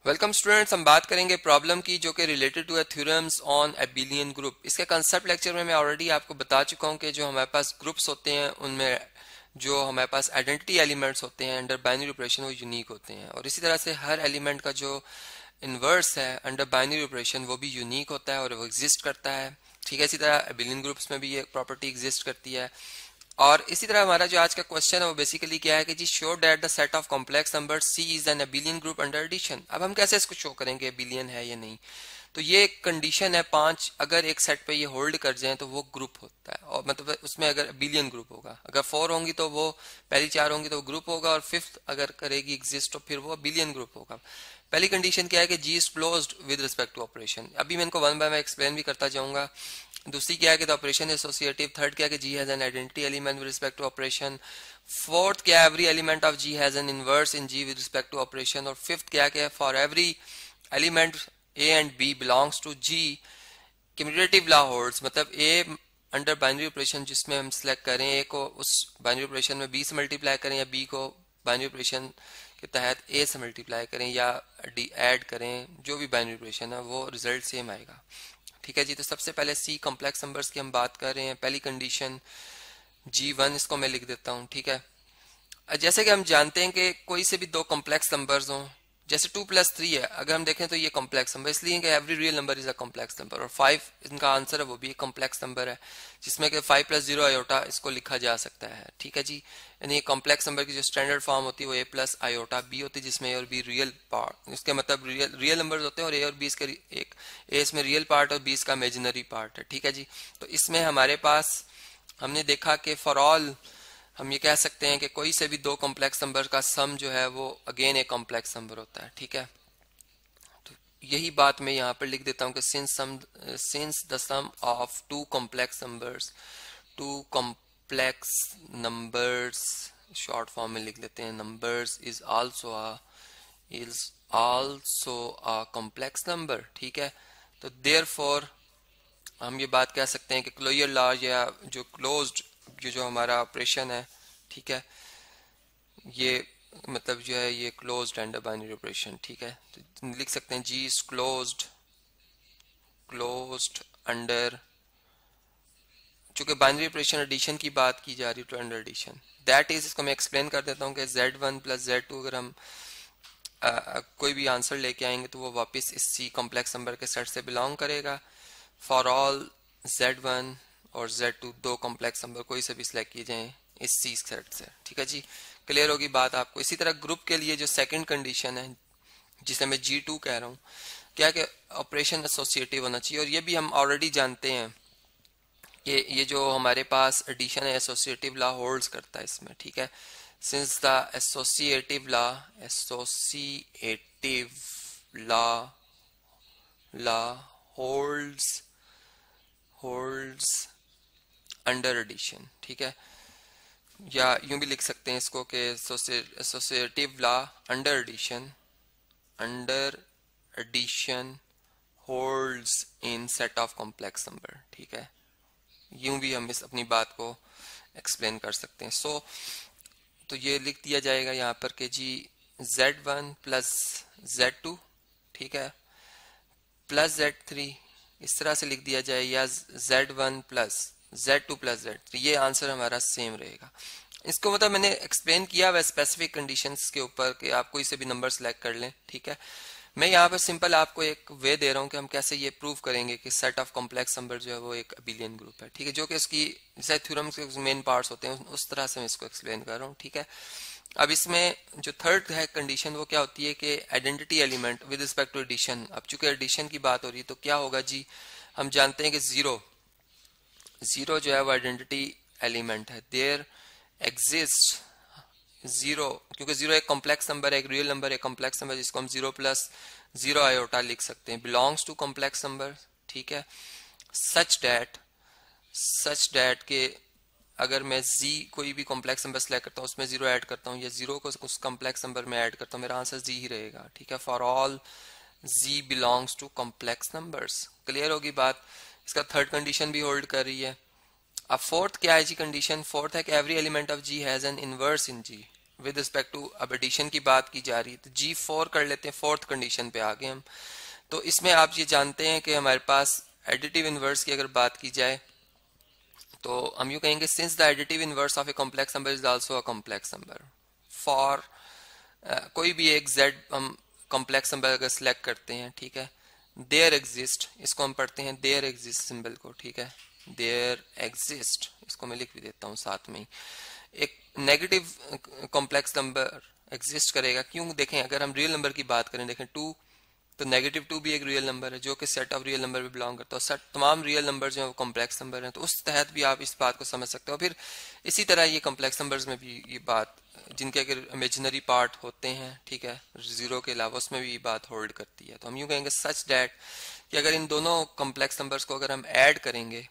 Welcome students, हम बात करेंगे प्रॉब्लम की जो कि related two theorems on abelian group. इसके कंसेप्ट लेक्चर में मैं ऑलरेडी आपको बता चुका हूं कि जो हमारे पास ग्रुप्स होते हैं उनमें जो हमारे पास आइडेंटिटी एलिमेंट्स होते हैं अंडर बाइनरी ऑपरेशन वो यूनिक होते हैं, और इसी तरह से हर एलिमेंट का जो इनवर्स है अंडर बाइनरी ऑपरेशन वो भी यूनिक होता है और वो एग्जिस्ट करता है। ठीक है, इसी तरह एबिलियन ग्रुप्स में भी ये प्रॉपर्टी एग्जिस्ट करती है। और इसी तरह हमारा जो आज का क्वेश्चन है वो बेसिकली क्या है कि G show that the set of complex number C is an abelian group under addition. अब हम कैसे इसको शो करेंगे एबिलियन है या नहीं। तो ये एक कंडीशन है 5, अगर एक सेट पे ये होल्ड कर जाए तो वो ग्रुप होता है, और मतलब उसमें अगर एबिलियन ग्रुप होगा, अगर 4 होंगी तो वो पहली 4 होंगी तो वो ग्रुप होगा, और फिफ्थ अगर करेगी एग्जिस्ट तो फिर वो एबिलियन ग्रुप होगा। पहली कंडीशन क्या है कि G is closed with respect to operation. अभी मैं इनको वन बाय वन एक्सप्लेन भी करता जाऊंगा। दूसरी क्या है कि द ऑपरेशन एसोसिएटिव। थर्ड क्या है कि G has an identity element with respect to operation. Fourth क्या है, every element of G has an inverse in G with respect to operation. और फिफ्थ क्या है, for every element A and B belongs to G commutative law holds. मतलब A under binary operation जिसमें हम select करें ए को, उस binary operation में बी से मल्टीप्लाई करें, या बी को बाइनरी ऑपरेशन के तहत ए से मल्टीप्लाई करें या डी ऐड करें, जो भी बाइनरी ऑपरेशन है वो रिजल्ट सेम आएगा। ठीक है जी। तो सबसे पहले सी कॉम्प्लेक्स नंबर्स की हम बात कर रहे हैं। पहली कंडीशन G1, इसको मैं लिख देता हूँ। ठीक है, जैसे कि हम जानते हैं कि कोई से भी दो कॉम्प्लेक्स नंबर्स हों, जैसे 2 + 3 है, अगर हम देखें तो ये कॉम्प्लेक्स नंबर इसलिए कि every real number is a complex number, और 5 इनका आंसर है वो भी एक कॉम्प्लेक्स नंबर है जिसमें कि 5 + 0 आयोटा इसको लिखा जा सकता है। ठीक है जी, यानी कॉम्प्लेक्स नंबर की जो स्टैंडर्ड फॉर्म होती है वो a + आयोटा b होती है, जिसमें a और b रियल पार्ट, इसके मतलब रियल नंबर्स होते हैं, और a और b इसके एक a इसमें रियल पार्ट और b इसका इमेजिनरी पार्ट है। ठीक है जी, तो इसमें हमारे पास हमने देखा कि फॉर ऑल हम ये कह सकते हैं कि कोई से भी दो कॉम्प्लेक्स नंबर का सम जो है वो अगेन एक कॉम्प्लेक्स नंबर होता है। ठीक है, तो यही बात मैं यहाँ पर लिख देता हूँ कि since the sum of two complex numbers short form में लिख लेते हैं, numbers is also a complex number. ठीक है, तो देयरफॉर हम ये बात कह सकते हैं कि क्लोजर लॉ या जो क्लोज्ड जो हमारा ऑपरेशन है, ठीक है, ये मतलब जो है ये क्लोज्ड अंडर बाइनरी ऑपरेशन। ठीक है, तो लिख सकते हैं जी इज क्लोज्ड अंडर, चूंकि बाइनरी ऑपरेशन एडिशन की बात की जा रही है तो अंडर एडिशन, दैट इज, इसको मैं एक्सप्लेन कर देता हूँ कि Z1 + Z2 अगर हम कोई भी आंसर लेके आएंगे तो वो वापस इस सी कॉम्प्लेक्स नंबर के सेट से बिलोंग करेगा। फॉर ऑल Z1 और Z2 दो कॉम्प्लेक्स नंबर कोई से भी सिलेक्ट किए जाएं इस सी सेट से। ठीक है जी, क्लियर होगी बात आपको। इसी तरह ग्रुप के लिए जो सेकंड कंडीशन है जिसे मैं G2 कह रहा हूँ, क्या कि ऑपरेशन एसोसिएटिव होना चाहिए, और ये भी हम ऑलरेडी जानते हैं कि ये जो हमारे पास एडिशन है एसोसिएटिव लॉ होल्ड्स करता है इसमें। ठीक है, since the associative law holds under addition. ठीक है, या यूं भी लिख सकते हैं इसको कि associative law under addition holds in set of complex number. ठीक है, यूं भी हम इस अपनी बात को एक्सप्लेन कर सकते हैं। तो ये लिख दिया जाएगा यहाँ पर कि जी Z1 + Z2, ठीक है, प्लस Z3, इस तरह से लिख दिया जाए, या Z1 + Z2 + Z3, ये आंसर हमारा सेम रहेगा। इसको मतलब मैंने एक्सप्लेन किया वह स्पेसिफिक कंडीशंस के ऊपर कि आप कोई से भी नंबर सेलेक्ट कर लें। ठीक है, मैं यहाँ पर सिंपल आपको एक वे दे रहा हूँ कि हम कैसे ये प्रूव करेंगे कि सेट ऑफ कॉम्प्लेक्स नंबर जो है वो एक अबिलियन ग्रुप है। ठीक है, जो कि इसकी जैसे थ्योरम के मेन पार्ट्स होते हैं उस तरह से मैं इसको एक्सप्लेन कर रहा हूँ। ठीक है, अब इसमें जो थर्ड है कंडीशन वो क्या होती है कि identity element with respect to addition. अब चूंकि एडिशन की बात हो रही है तो क्या होगा जी, हम जानते हैं कि जीरो जो है वो आइडेंटिटी एलिमेंट है, देयर एग्जिस्ट जीरो, क्योंकि जीरो एक कॉम्प्लेक्स नंबर है, एक रियल नंबर है, कॉम्प्लेक्स नंबर जिसको हम 0 + 0 आयोटा लिख सकते हैं, बिलोंग्स टू कॉम्प्लेक्स नंबर। ठीक है, सच डैट के अगर मैं z कोई भी कॉम्प्लेक्स नंबर सेलेक्ट करता हूँ उसमें 0 ऐड करता हूँ, या 0 को उस कॉम्प्लेक्स नंबर में ऐड करता हूँ, मेरा आंसर z ही रहेगा। ठीक है, for all z belongs to complex numbers. Clear होगी बात। इसका थर्ड कंडीशन भी होल्ड कर रही है। अब फोर्थ क्या है जी कंडीशन, फोर्थ है कि every element of g has an inverse in g। With respect to अब एडिशन की बात की जा रही है तो G4 कर लेते हैं, फोर्थ कंडीशन पे आ गए हम। तो इसमें आप ये जानते हैं कि हमारे पास एडिटिव इनवर्स की अगर बात की जाए तो हम यूँ कहेंगे since the additive inverse of a complex number is also a complex number for कोई भी एक z हम कॉम्प्लेक्स नंबर अगर सिलेक्ट करते हैं, ठीक है, देयर एग्जिस्ट, इसको हम पढ़ते हैं देयर एग्जिस्ट सिंबल को, ठीक है, देयर एग्जिस्ट, इसको मैं लिख भी देता हूँ साथ में ही, एक नेगेटिव कॉम्प्लेक्स नंबर एग्जिस्ट करेगा। क्यों? देखें अगर हम रियल नंबर की बात करें, देखें 2, तो नेगेटिव 2 भी एक रियल नंबर है जो कि सेट ऑफ रियल नंबर में बिलोंग करता है, सेट तमाम रियल नंबर जो है वो कॉम्प्लेक्स नंबर हैं, तो उस तहत भी आप इस बात को समझ सकते हो। फिर इसी तरह ये कॉम्प्लेक्स नंबर्स में भी ये बात, जिनके अगर इमेजिनरी पार्ट होते हैं, ठीक है, जीरो के अलावा, उसमें भी ये बात होल्ड करती है। तो हम यूँ कहेंगे सच डैट कि अगर इन दोनों कॉम्प्लेक्स नंबर्स को अगर हम ऐड करेंगे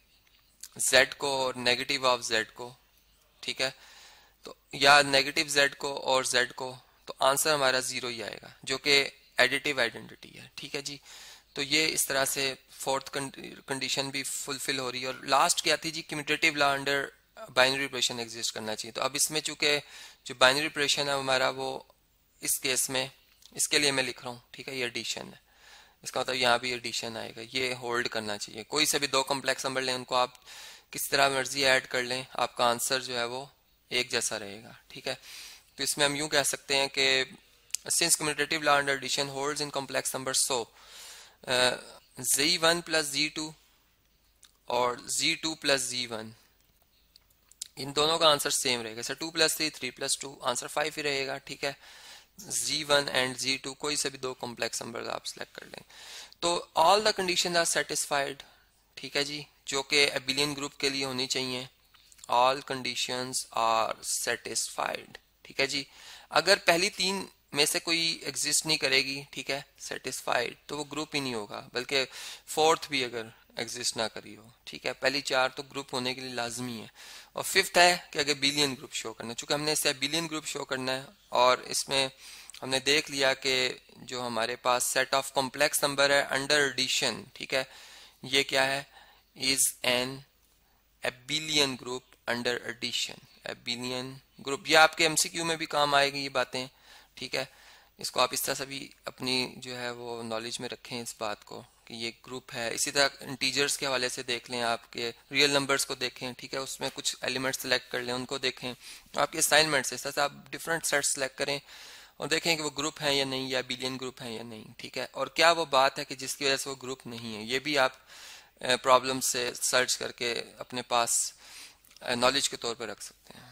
z को और नेगेटिव ऑफ z को, ठीक है, तो या नेगेटिव z को और z को, तो आंसर हमारा 0 ही आएगा जो कि एडिटिव आइडेंटिटी है, ठीक है जी। तो ये इस तरह से फोर्थ कंडीशन भी फुलफिल हो रही है। और लास्ट क्या थी G, commutative law under binary operation exist करना चाहिए। तो अब इसमें चूंकि जो बाइनरी ऑपरेशन है हमारा वो इस केस में, इसके लिए मैं लिख रहा हूँ, ठीक है, ये एडिशन है, इसका मतलब यहाँ भी एडिशन आएगा, ये होल्ड करना चाहिए। कोई से भी दो कॉम्प्लेक्स नंबर लें, उनको आप किस तरह मर्जी ऐड कर लें, आपका आंसर जो है वो एक जैसा रहेगा, ठीक है। तो इसमें हम यूं कह सकते हैं कि since commutative law under addition holds in complex number, so Z1 plus Z2 और Z2 प्लस Z1, इन दोनों का आंसर सेम रहेगा। सर 2 प्लस 3, 3 प्लस 2, आंसर 5 ही रहेगा, ठीक है। Z1 एंड Z2 कोई से भी दो कॉम्प्लेक्स नंबर आप सिलेक्ट कर लें, तो all the condition are satisfied, ठीक है जी, जो कि एबिलियन ग्रुप के लिए होनी चाहिए। ऑल कंडीशंस आर सेटिस्फाइड, ठीक है जी। अगर पहली तीन में से कोई एग्जिस्ट नहीं करेगी, ठीक है, सेटिस्फाइड, तो वो ग्रुप ही नहीं होगा, बल्कि फोर्थ भी अगर एग्जिस्ट ना करी हो, ठीक है, पहली चार तो ग्रुप होने के लिए लाजमी है। और फिफ्थ है कि अगर बिलियन ग्रुप शो करना है, चूंकि हमने इसे बिलियन ग्रुप शो करना है और इसमें हमने देख लिया कि जो हमारे पास सेट ऑफ कॉम्प्लेक्स नंबर है अंडर एडिशन, ठीक है, ये क्या है, is an abelian group under addition, abelian group. ये आपके एमसीक्यू में भी काम आएगी ये बातें, ठीक है। इसको आप इस तरह से भी अपनी जो है वो नॉलेज में रखें इस बात को कि ये ग्रुप है। इसी तरह इंटीजर्स के हवाले से देख लें, आपके रियल नंबर्स को देखें, ठीक है, उसमें कुछ एलिमेंट्स सेलेक्ट कर लें, उनको देखें, आपके असाइनमेंट्स इस तरह से आप डिफरेंट सेट्स सेलेक्ट करें और देखें कि वो ग्रुप है या नहीं, या बिलियन ग्रुप है या नहीं, ठीक है। और क्या वो बात है कि जिसकी वजह से वो ग्रुप नहीं है, ये भी आप प्रॉब्लम से सर्च करके अपने पास नॉलेज के तौर पर रख सकते हैं।